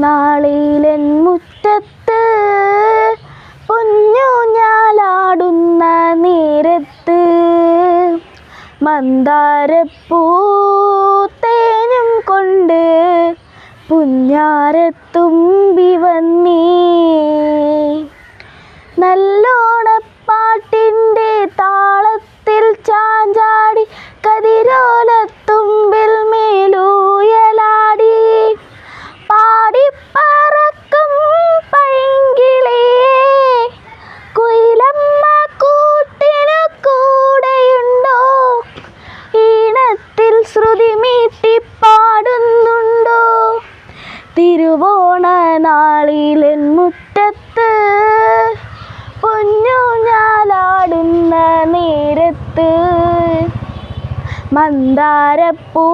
നാളിലെൻ മുറ്റത്ത് പൊന്നൂഞ്ഞാലാടുന്ന നേരത്ത് മന്ദാരപ്പൂ തേനും കൊണ്ട് പുന്നാരത്തുമ്പി വന്നേ. നല്ലോണപ്പാട്ടിൻ്റെ താളത്തിൽ ചാഞ്ചാടി കതിരോലത്തുമ്പിൽ മേലൂയലാടി പാടിപ്പറക്കും പൈങ്കിളിയേ, കുയിലമ്മ കൂട്ടിനു കൂടെയുണ്ടോ? ഈണത്തിൽ ശ്രുതി മീട്ടി പാടുന്നുണ്ടോ? തിരുവോണ നാളിലെൻ മുറ്റത്ത് പൊന്നൂഞ്ഞാലാടുന്ന നേരത്ത് മന്ദാരപ്പൂ